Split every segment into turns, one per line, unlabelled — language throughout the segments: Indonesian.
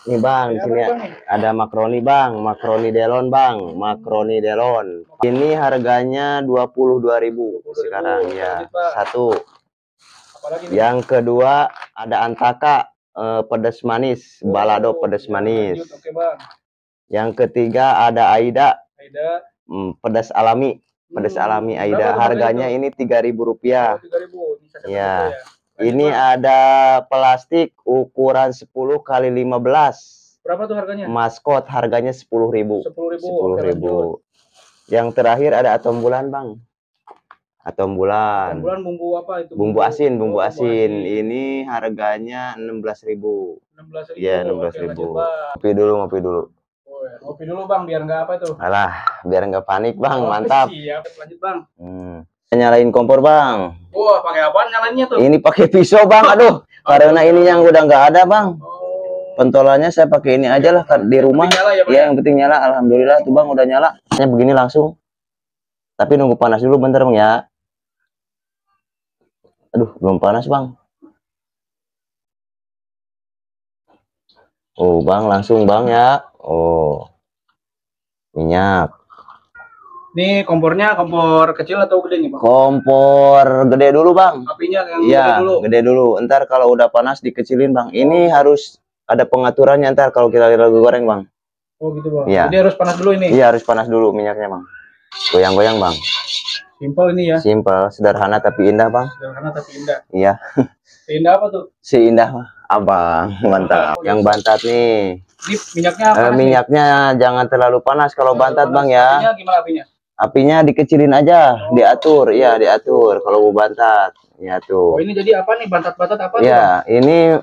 Nih bang, di sini ada makaroni bang, makaroni delon bang, makaroni delon. Ini harganya 22.000 sekarang ya. Satu. Yang kedua ada antaka pedas manis, balado pedas manis. Yang ketiga ada Aida, pedas alami. Pedas alami Aida. Harganya ini 3.000 rupiah. Ya. Ini ada plastik ukuran 10 kali 15.
Berapa tuh harganya?
Maskot harganya 10.000. 10.000. Yang terakhir ada atom bulan bang. Atom bulan.
Atom bulan bumbu apa itu?
Bumbu asin, bumbu asin. Ini harganya 16.000.
16.000.
Ya 16.000. Ngopi dulu, ngopi dulu.
Ngopi dulu bang, biar nggak apa tuh?
Alah, biar nggak panik bang, mantap.
Siap, lanjut bang.
Nyalain kompor bang.
Wah, pakai apaan nyalainnya tuh?
Ini pakai pisau bang, aduh. Karena ini yang udah nggak ada bang. Pentolannya saya pakai ini aja lah di rumah. Ya, yang penting nyala. Alhamdulillah tuh bang udah nyala. Hanya begini langsung. Tapi nunggu panas dulu bentar bang ya. Aduh, belum panas bang. Oh bang, langsung bang ya. Oh, minyak.
Ini kompornya kompor kecil atau gede nih bang?
Kompor gede dulu bang.
Apinya yang
ya,
gede dulu.
Gede dulu. Ntar kalau udah panas dikecilin bang. Ini harus ada pengaturannya ntar kalau kita lagi goreng bang.
Oh gitu bang.
Ya.
Jadi harus panas dulu ini.
Iya harus panas dulu minyaknya bang. Goyang-goyang bang.
Simpel ini ya.
Simpel, sederhana tapi indah bang.
Sederhana tapi indah.
Iya.
Indah apa tuh?
Seindah abang, mantap. Yang bantat nih.
Ini minyaknya apa?
Minyaknya jangan terlalu panas kalau bantat bang ya.
Apinya gimana apinya?
Apinya dikecilin aja, diatur, ya diatur. Kalau mau bantat, ya tuh.
Oh ini jadi apa nih bantat-bantat apa?
Ya, ini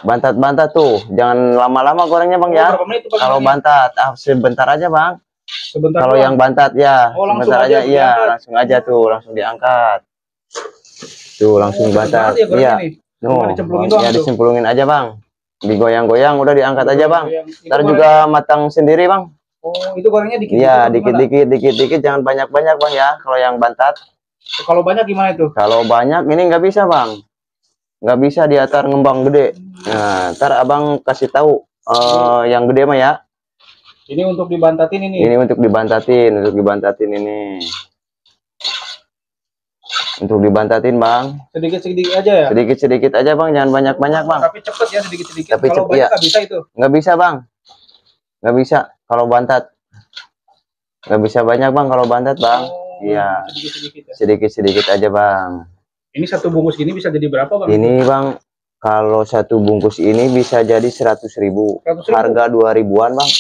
bantat-bantat tuh, jangan lama-lama gorengnya bang ya. Kalau bantat, sebentar aja bang.
Sebentar.
Kalau yang bantat ya, sebentar aja, iya, langsung aja tuh, langsung diangkat. Tuh langsung bantat, iya. Ya dicemplungin aja bang, digoyang-goyang, udah diangkat aja bang. Ntar juga matang sendiri bang.
Oh, itu gorengnya dikit.
Iya, dikit-dikit, jangan banyak-banyak bang ya. Kalau yang bantat.
Kalau banyak gimana itu?
Kalau banyak ini nggak bisa bang, nggak bisa di atar ngembang gede. Nah, ntar abang kasih tahu yang gede mah ya.
Ini untuk dibantatin ini.
Ini untuk dibantatin ini. Untuk dibantatin bang.
Sedikit-sedikit aja ya.
Sedikit-sedikit aja bang, jangan banyak-banyak bang.
Tapi cepet ya sedikit-sedikit.
Tapi
kalau banyak nggak bisa itu.
Nggak bisa bang. Nggak bisa kalau bantat. Nggak bisa banyak bang kalau bantat bang. Iya. Sedikit-sedikit aja bang.
Ini satu bungkus gini bisa jadi berapa bang?
Ini bang, kalau satu bungkus ini bisa jadi 100.000. Harga 2.000-an bang.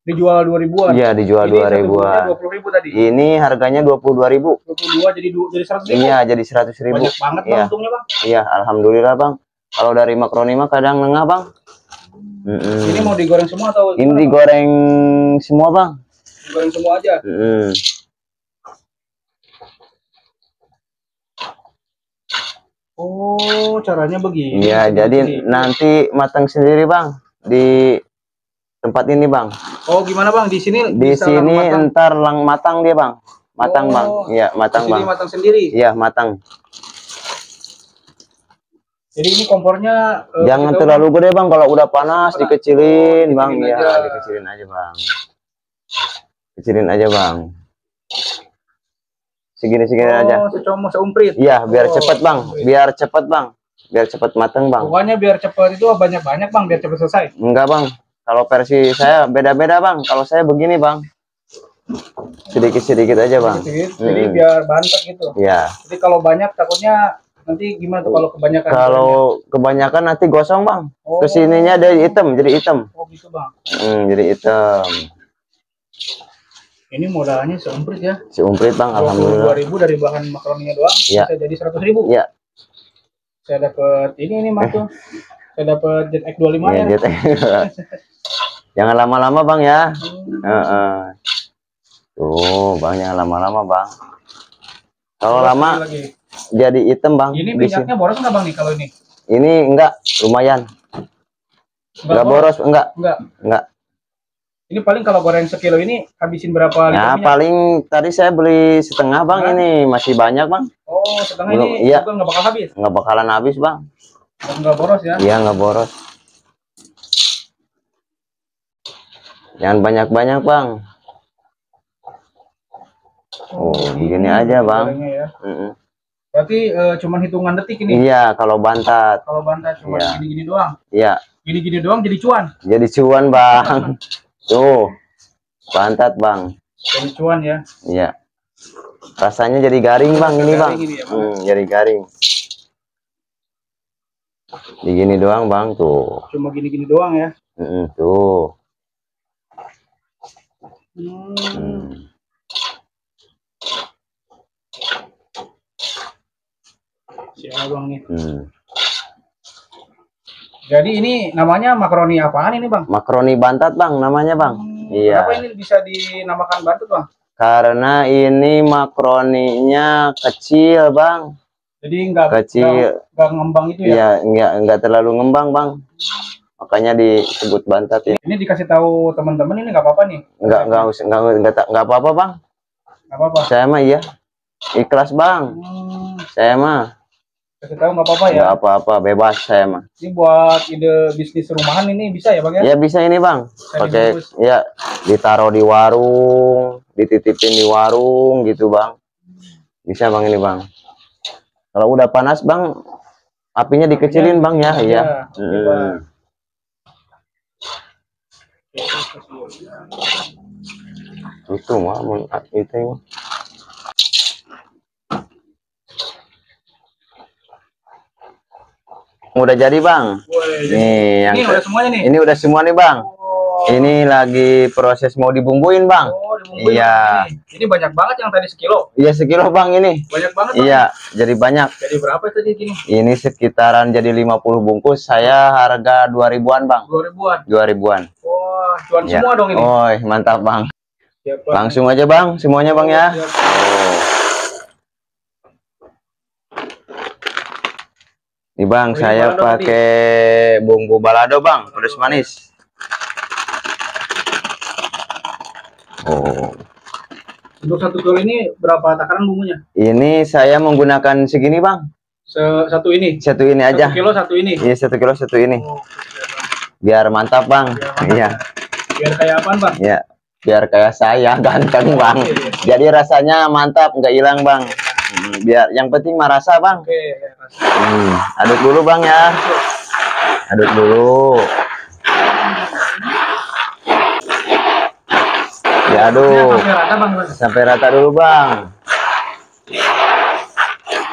Dijual 2.000-an.
Iya, dijual 2.000-an.
20.000 tadi.
Ini harganya 22.000.
22 jadi 100.000.
Iya, jadi 100.000.
Banyak banget bang untungnya bang.
Iya, alhamdulillah bang. Kalau dari makaroni mah kadang nengah bang.
Ini mau digoreng semua atau?
Ini digoreng semua bang.
Digoreng semua aja. Oh, caranya begini.
Iya, jadi nanti matang sendiri bang di tempat ini bang.
Oh, gimana bang? Di sini?
Di sini ntar lang matang dia bang. Matang bang. Iya, matang bang.
Matang sendiri.
Iya, matang.
Jadi ini kompornya
jangan terlalu gede bang. Kalau udah panas dikecilin bang. Ya, dikecilin aja bang. Kecilin aja bang. Segini-segini aja.
Seumprit.
Iya, biar cepet bang. Biar cepet bang. Biar cepet mateng bang.
Pokoknya biar cepet itu banyak-banyak bang. Biar cepet selesai.
Enggak bang. Kalau versi saya beda-beda bang. Kalau saya begini bang. Sedikit-sedikit aja bang.
Jadi biar bantet gitu.
Iya.
Jadi kalau banyak takutnya nanti gimana tuh kalau kebanyakan?
Kalau kebanyakan nanti gosong bang. Kesininya ada hitam, jadi hitam.
Oh gitu bang.
Jadi hitam.
Ini modalnya seumprit ya?
Seumprit bang, alhamdulillah.
22.000 dari bahan makaroninya doang, bisa jadi 100.000.
Iya.
Saya dapat ini mas tuh. Saya dapat Jet X25 ya.
Jet jangan lama-lama bang ya. Tuh bang, jangan lama-lama bang. Kalau lama jadi hitam bang.
Ini minyaknya boros nggak bang nih kalau ini?
Ini enggak, lumayan. Enggak boros, enggak.
Ini paling kalau goreng sekilo ini habisin berapa liter minyak?
Paling tadi saya beli setengah bang, ini masih banyak bang.
Oh, setengah ini juga nggak bakal habis?
Nggak bakalan habis bang.
Nggak boros ya?
Iya, nggak boros. Jangan banyak-banyak, Bang. Oh, begini aja, Bang.
Ya. Berarti cuman hitungan detik ini.
Iya, kalau bantat.
Kalau bantat cuma gini-gini doang.
Iya.
Gini-gini doang jadi cuan.
Jadi cuan, Bang. Tuh. Bantat, Bang.
Jadi cuan ya.
Iya. Rasanya jadi garing, Bang, ini, Bang. Jadi garing. Begini doang, Bang, tuh.
Cuma gini-gini doang ya.
Tuh.
Si Abang nih. Jadi ini namanya makaroni apaan ini, Bang?
Makaroni bantat, Bang, namanya, Bang. Iya.
Kenapa ini bisa dinamakan bantat, Bang?
Karena ini makaroninya kecil, Bang.
Jadi enggak ngembang itu
ya? Iya, enggak terlalu ngembang, Bang. Makanya disebut bantat ini.
Ini dikasih tahu teman-teman ini nggak apa-apa nih?
Enggak apa-apa, Bang.
Nggak apa-apa.
Saya mah iya. Ikhlas, Bang. Saya mah
kasih tahu nggak apa-apa ya?
Nggak apa-apa, bebas saya mah.
Ini buat ide bisnis rumahan ini bisa ya, Bang ya?
Ya bisa ini, Bang. Pakai ya ditaruh di warung, dititipin di warung gitu, Bang. Bisa, Bang, ini, Bang. Kalau udah panas, Bang, apinya dikecilin, Bang, ya. Iya. Itu mah itu. Udah jadi, Bang. Nih, yang
udah semuanya nih.
Ini udah semua nih, Bang. Ini lagi proses mau dibumbuin, Bang.
Dibumbuin. Iya. Ini banyak banget yang tadi sekilo.
Iya, sekilo, Bang, ini.
Banyak banget, Bang.
Iya, jadi banyak.
Jadi berapa tadi gini?
Ini sekitaran jadi 50 bungkus. Saya harga 2000-an, Bang.
2000-an.
2000-an.
Wah, cuan semua dong ini.
Oh, mantap, Bang. Siap, Bang. Langsung aja, Bang, semuanya, Bang, ya. Nih, Bang, saya pakai bumbu balado, Bang, pedas manis.
Untuk 1 kilo ini berapa takaran bumbunya?
Ini saya menggunakan segini, Bang.
Satu ini?
Satu ini aja.
1 kilo satu ini?
Iya, 1 kilo satu ini. Biar mantap, Bang. Iya.
Biar kayak apaan, Bang?
Iya, biar kayak saya, ganteng, Bang. Jadi rasanya mantap, nggak hilang, Bang. Biar yang penting mah rasa, Bang. Aduk dulu, Bang, ya. Aduk dulu. Diaduk sampai rata dulu, Bang.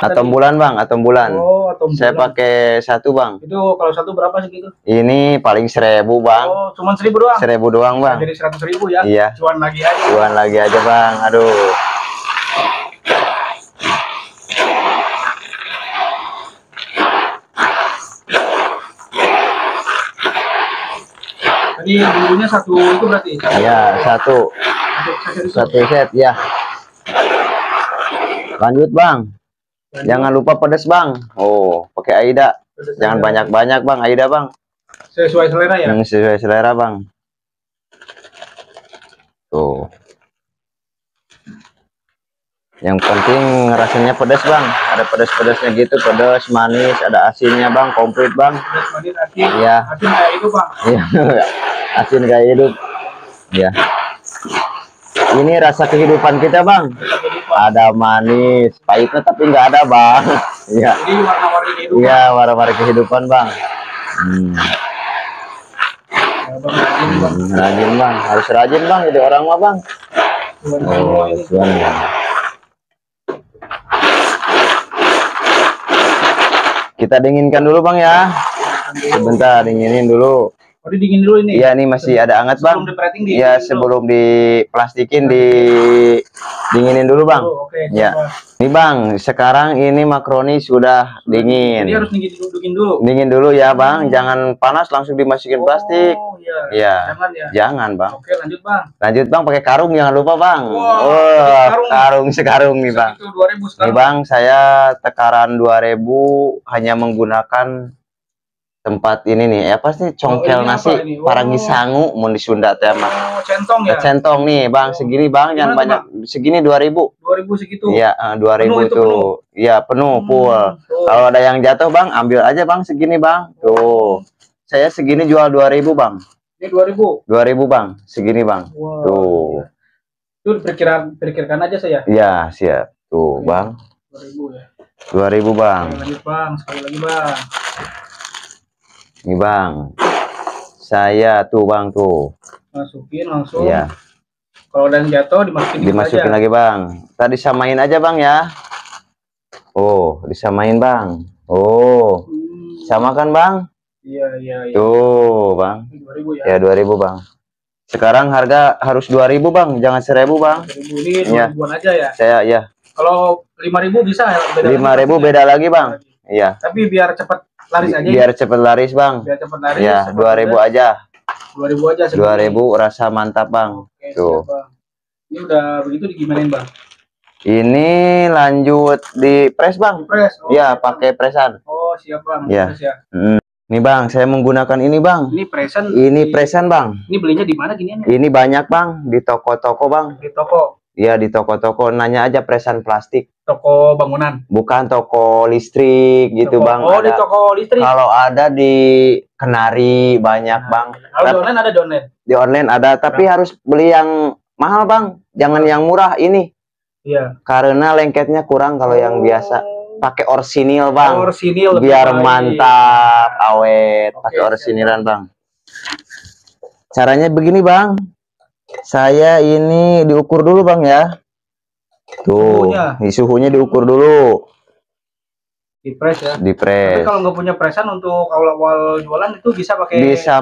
Atom bulan, Bang, atom bulan.
Oh, atom bulan.
Saya pakai 1, Bang.
Itu kalau 1 berapa segitu?
Ini paling 1000, Bang.
Oh, cuma 1000 doang.
1000 doang, Bang.
Jadi 100.000 ya?
Iya.
Cuan lagi aja.
Cuan lagi aja, Bang. Aduh.
Tadi bumbunya 1 itu berarti?
Iya, 1 set, ya. Lanjut, Bang. Jangan lupa pedas, Bang. Oh, pakai Aida. Jangan banyak-banyak, Bang. Aida, Bang.
Sesuai selera ya?
Sesuai selera, Bang. Tuh. Yang penting rasanya pedas, Bang. Ada pedas-pedasnya gitu, pedas, manis, ada asinnya, Bang. Komplit, Bang.
Pedas, manis, asin.
Iya.
Asin kayak itu, Bang.
Iya. Asin kayak hidup. Iya. Ini rasa kehidupan kita, Bang. Ada manis, pahitnya tapi nggak ada, Bang. Iya.
Jadi warna-warni kehidupan.
Iya, warna-warni kehidupan, Bang. Rajin, Bang. Harus rajin, Bang. Jadi orang mah, Bang. Oh, Tuhan, Bang. Kita dinginkan dulu, Bang, ya. Sebentar, dinginin dulu.
Oh, dingin dulu ini?
Iya, nih masih ada hangat, Bang. Iya, sebelum diplastikin, dinginin dulu, Bang.
Oke,
ya. Nih, Bang, sekarang ini makaroni sudah dingin.
Jadi harus dingin dulu?
Dingin dulu ya, Bang. Jangan panas langsung dimasukin plastik.
Iya.
Jangan ya? Jangan, Bang.
Oke, lanjut, Bang.
Lanjut, Bang, pakai karung, jangan lupa, Bang. Sekarung nih, Bang.
Itu 2000 sekarang.
Nih, Bang, saya takaran 2000 hanya menggunakan tempat ini nih, apa sih, congkel nasi Parangi Sangu mau di Sunda teh mah.
Centong ya?
Centong nih, Bang, segini, Bang, jangan banyak, segini 2000.
2000 segitu.
Iya, 2000 tuh. Iya, penuh, full. Kalau ada yang jatuh, Bang, ambil aja, Bang, segini, Bang. Tuh. Saya segini jual 2000, Bang.
Ini 2000.
2000 Bang, segini Bang.
Wow,
Tuh.
iya. Itu perkirakan aja saya.
Ya, siap. Tuh, Bang.
2000 ya.
2000 Bang.
Sekali lagi Bang, sekali lagi Bang.
Nih Bang. Saya tuh Bang tuh.
Masukin langsung.
Iya.
Kalau udah jatuh dimasukin
lagi Bang. Tadi samain aja Bang ya. Oh, disamain Bang. Oh. Sama kan Bang?
Iya, iya, iya.
Tuh, Bang.
2000 ya.
Ya, 2000 Bang. Sekarang harga harus 2000 Bang, jangan 1000 Bang.
2000 ini 2000-an aja ya.
Saya ya.
Kalau 5000 bisa ya, beda
5000 beda lagi Bang. Iya.
Tapi biar cepat laris aja.
Biar cepat laris Bang.
Biar cepat laris.
Ya, 2000 aja.
2000 aja.
2000 rasa mantap Bang.
Oke,
tuh.
siap, Bang. Ini udah begitu digimanain Bang?
Ini lanjut di press Bang.
Press. Oh,
ya, pakai presan.
Oh, siap Bang.
Ya.
Press ya.
Nih Bang, saya menggunakan ini Bang.
Ini presan.
Ini presan Bang.
Ini belinya di mana ginian ya?
Ini banyak Bang, di toko-toko Bang.
Di toko.
Iya, di toko-toko. Nanya aja presan plastik.
Toko bangunan.
Bukan toko listrik gitu
toko,
Bang.
Oh,
ada.
Di toko listrik.
Kalau ada di Kenari banyak Bang.
Kalau di online ada di online.
Di online ada, tapi harus beli yang mahal Bang. Jangan yang murah ini.
Iya.
Karena lengketnya kurang kalau yang biasa. Pakai orsinil Bang.
Orsinil
biar mantap, awet. Pakai orsinilan Bang. Caranya begini Bang. Saya ini diukur dulu Bang ya. Tuh, suhunya diukur dulu.
Di press ya.
Di press.
Tapi kalau nggak punya pressan untuk awal jualan itu bisa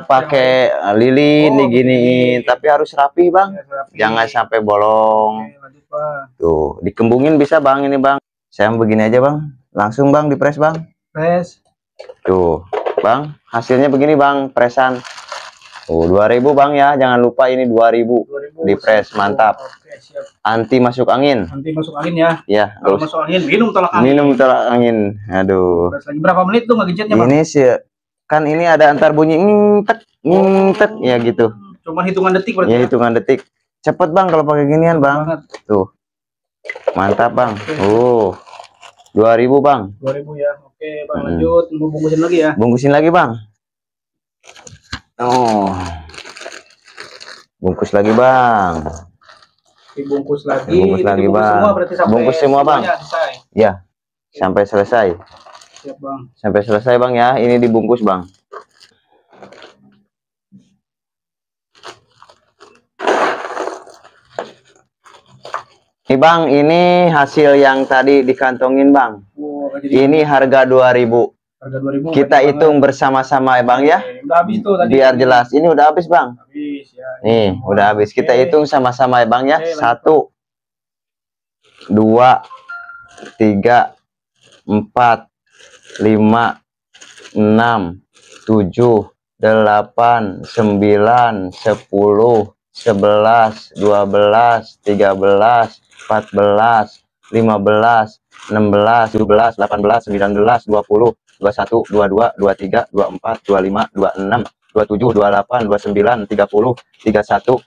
pakai
lilin diginiin, tapi harus rapi Bang.
Ya, rapi.
Jangan sampai bolong.
Oke, lanjut, Bang.
Tuh, dikembungin bisa Bang ini Bang. Saya begini aja Bang. Langsung Bang di press Bang.
Press.
Tuh, Bang, hasilnya begini Bang, presan. Oh, 2000 Bang ya, jangan lupa ini 2000. Di press, mantap.
Oke, siap.
Anti masuk angin.
Anti masuk angin ya.
Ya,
kalau masuk angin minum tolak angin.
Minum tolak angin. Aduh.
Press lagi berapa menit tuh ngegejetnya Bang?
Ini sih kan ini ada antar bunyi ngtek ya gitu.
Cuma hitungan detik berarti.
Ya, hitungan detik. Cepet Bang kalau pakai ginian Bang. Tuh. Mantap Bang. 2000 Bang.
2000 ya. Oke Bang, lanjut. Bungkusin lagi ya.
Bungkusin lagi Bang. Oh. Bungkus lagi Bang.
Dibungkus lagi.
Bungkus lagi Bang.
Semua berarti sampai
bungkus semua Bang.
Selesai.
Ya. Sampai selesai.
Siap Bang.
Sampai selesai Bang ya. Ini dibungkus Bang. Nih Bang, ini hasil yang tadi dikantongin Bang. Ini harga 2000.
Harga 2000.
Kita hitung bersama-sama ya Bang ya.
Udah habis tuh tadi.
Biar jelas. Ini udah habis Bang.
Habis ya.
Nih, udah habis. Kita hitung sama-sama ya Bang ya. 1 2 3 4 5 6 7 8 9 10 11 12 13 14 15 16 17 18 19 20 21 22 23 24 25 26 27 28 29 30 31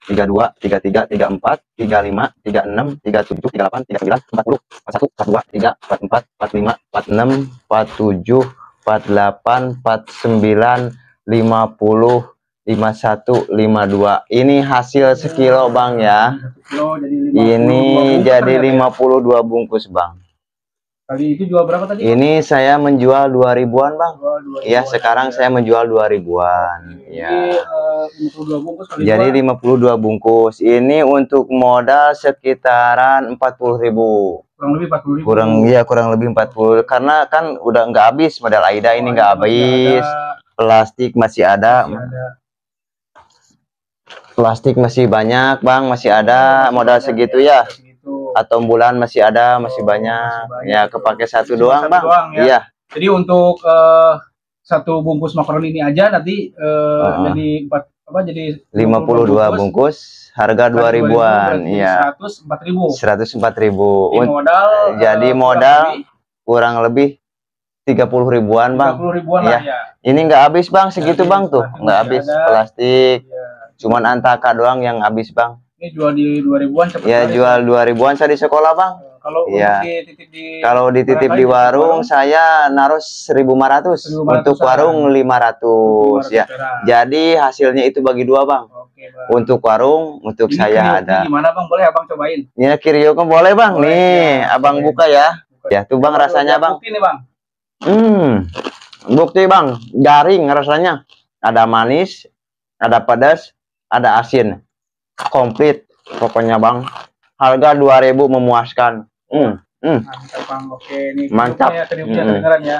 32 33 34 35 36 37 38 39 40 41 42 43 44 45 46 47 48 49 50 51 52. Ini hasil sekilo Bang ya. Ini jadi 52 bungkus Bang.
Tadi itu jual berapa tadi?
Ini saya menjual 2000-an Bang. Iya, sekarang saya menjual 2000-an. Ya.
52 bungkus kali
jadi 52 bungkus. Ini untuk modal sekitaran 40.000.
Kurang lebih 40.000.
Kurang lebih 40. Karena kan udah nggak habis modal Aida ini nggak habis. Plastik masih ada. Plastik masih banyak Bang, masih ada modal segitu ya. Atau bulan masih ada, masih banyak. Ya, kepake satu doang Bang. Iya.
Jadi untuk satu bungkus makaroni ini aja nanti jadi jadi
52 bungkus harga 2000-an. Iya. 104.000.
Modal
jadi modal kurang lebih 30.000-an Bang.
30.000-an
ya. Ya. Ini nggak habis Bang, segitu Bang tuh. Nggak habis plastik. Cuman antaka doang yang habis Bang.
Ini jual di 2000-an.
Ya, jual 2000-an saya di sekolah Bang.
Kalau
Iya.
untuk dititip di
Kalau dititip di warung saya naruh 1.500,
1.500
untuk warung 500 ya.
perak.
Jadi hasilnya itu bagi dua, Bang.
Oke, Bang.
Untuk warung, untuk
Ini
saya
kriuknya
ada.
gimana, Bang? Boleh Abang cobain?
Ya Kiryo kan boleh, Bang.
Boleh,
Nih,
ya.
Abang
Boleh.
buka ya.
Bukan.
Ya, tuh Bang
Coba
rasanya,
dulu,
Bang.
bukti nih, Bang.
Bukti, Bang. Garing rasanya. Ada manis, ada pedas, ada asin. Komplit pokoknya, Bang. Harga 2.000 memuaskan.
Mantap, Bang. Oke, nih
Mantap.
kriuknya kedengeran ya.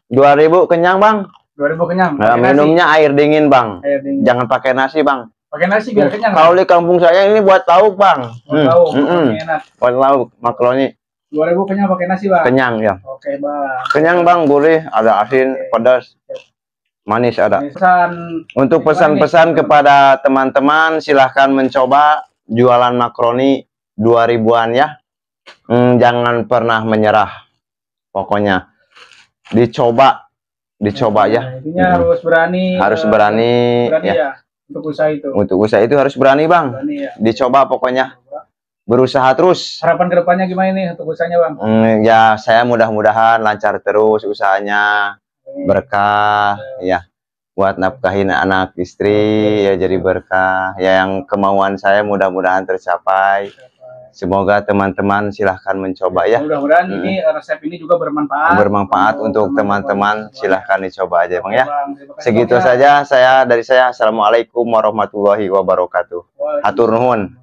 2.000 kenyang, Bang.
2.000 kenyang.
Nah,
Pakai nasi.
minumnya air dingin, Bang.
Air dingin.
Jangan pakai nasi, Bang.
Pakai nasi biar kenyang.
Kalau di kampung saya ini buat lauk, Bang.
Tahu, enak.
Buat lauk makaroni.
2.000 kenyang pakai nasi, Bang.
Kenyang ya.
Oke, Bang.
Kenyang, Bang, boleh. Ada asin, pedas, manis ada. Untuk pesan-pesan kepada teman-teman, silahkan mencoba jualan makaroni 2.000-an ya. Jangan pernah menyerah. Pokoknya dicoba ya.
Intinya harus berani.
Harus berani
ya. Untuk usaha itu.
Untuk usaha itu harus berani, Bang.
Berani, ya.
Dicoba pokoknya. Berusaha terus.
Harapan kedepannya gimana nih untuk usahanya, Bang?
Ya, saya mudah-mudahan lancar terus usahanya, berkah ya, buat nafkahin anak istri ya, jadi berkah ya. Yang kemauan saya mudah-mudahan tercapai. Semoga teman-teman silahkan mencoba ya.
Mudah-mudahan ini resep ini juga bermanfaat.
Bermanfaat untuk teman-teman, silahkan dicoba aja, Bang ya.
Bang,
Segitu saja dari saya. Assalamualaikum warahmatullahi wabarakatuh. Hatur nuhun.